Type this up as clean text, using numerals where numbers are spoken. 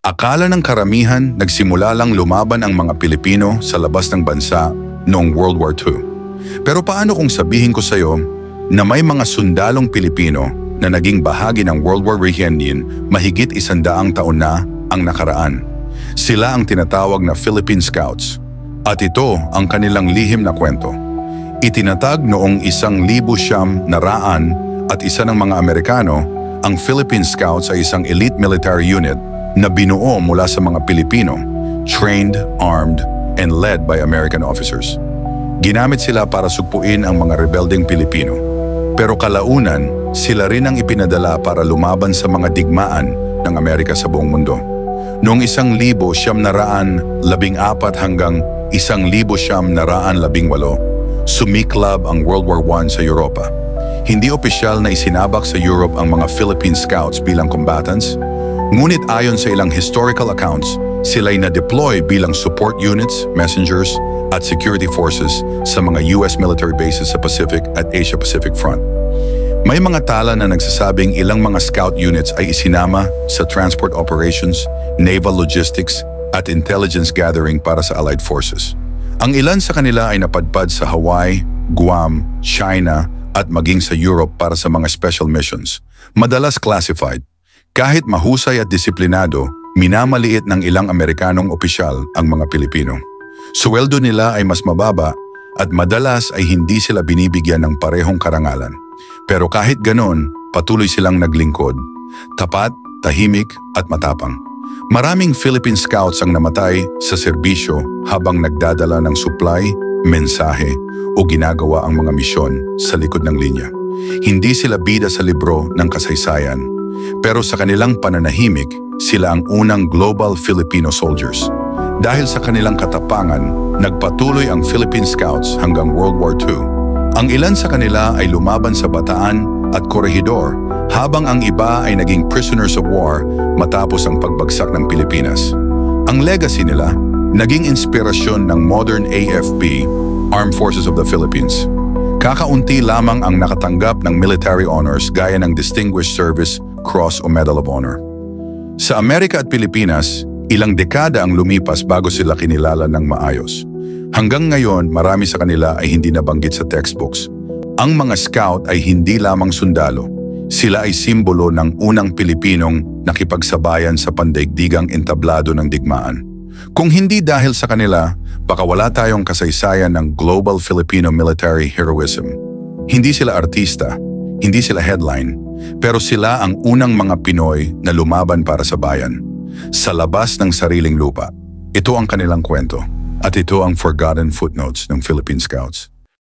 Akala ng karamihan nagsimula lang lumaban ang mga Pilipino sa labas ng bansa noong World War II. Pero paano kung sabihin ko sa iyo na may mga sundalong Pilipino na naging bahagi ng World War Reunion mahigit 100 taon na ang nakaraan? Sila ang tinatawag na Philippine Scouts. At ito ang kanilang lihim na kwento. Itinatag noong 1900 at isa ng mga Amerikano, ang Philippine Scouts ay isang elite military unit na binuo mula sa mga Pilipino, trained, armed, and led by American officers. Ginamit sila para sugpuin ang mga rebelding Pilipino. Pero kalaunan, sila rin ang ipinadala para lumaban sa mga digmaan ng Amerika sa buong mundo. Noong 1914 hanggang 1918, sumiklab ang World War I sa Europa. Hindi opisyal na isinabak sa Europe ang mga Philippine Scouts bilang combatants, ngunit ayon sa ilang historical accounts, sila'y na-deploy bilang support units, messengers, at security forces sa mga US military bases sa Pacific at Asia-Pacific front. May mga tala na nagsasabing ilang mga scout units ay isinama sa transport operations, naval logistics, at intelligence gathering para sa Allied forces. Ang ilan sa kanila ay napadpad sa Hawaii, Guam, China, at maging sa Europe para sa mga special missions, madalas classified. Kahit mahusay at disiplinado, minamaliit ng ilang Amerikanong opisyal ang mga Pilipino. Suweldo nila ay mas mababa at madalas ay hindi sila binibigyan ng parehong karangalan. Pero kahit ganon, patuloy silang naglingkod. Tapat, tahimik at matapang. Maraming Philippine Scouts ang namatay sa serbisyo habang nagdadala ng supply, mensahe o ginagawa ang mga misyon sa likod ng linya. Hindi sila bida sa libro ng kasaysayan, pero sa kanilang pananahimik, sila ang unang global Filipino soldiers. Dahil sa kanilang katapangan, nagpatuloy ang Philippine Scouts hanggang World War II. Ang ilan sa kanila ay lumaban sa Bataan at Corregidor, habang ang iba ay naging prisoners of war matapos ang pagbagsak ng Pilipinas. Ang legacy nila, naging inspirasyon ng modern AFP, Armed Forces of the Philippines. Kakaunti lamang ang nakatanggap ng military honors gaya ng Distinguished Service Cross o Medal of Honor. Sa Amerika at Pilipinas, ilang dekada ang lumipas bago sila kinilala ng maayos. Hanggang ngayon, marami sa kanila ay hindi nabanggit sa textbooks. Ang mga scout ay hindi lamang sundalo. Sila ay simbolo ng unang Pilipinong nakipagsabayan sa pandaigdigang entablado ng digmaan. Kung hindi dahil sa kanila, baka wala tayong kasaysayan ng global Filipino military heroism. Hindi sila artista, hindi sila headline, pero sila ang unang mga Pinoy na lumaban para sa bayan. Sa labas ng sariling lupa. Ito ang kanilang kwento. At ito ang forgotten footnotes ng Philippine Scouts.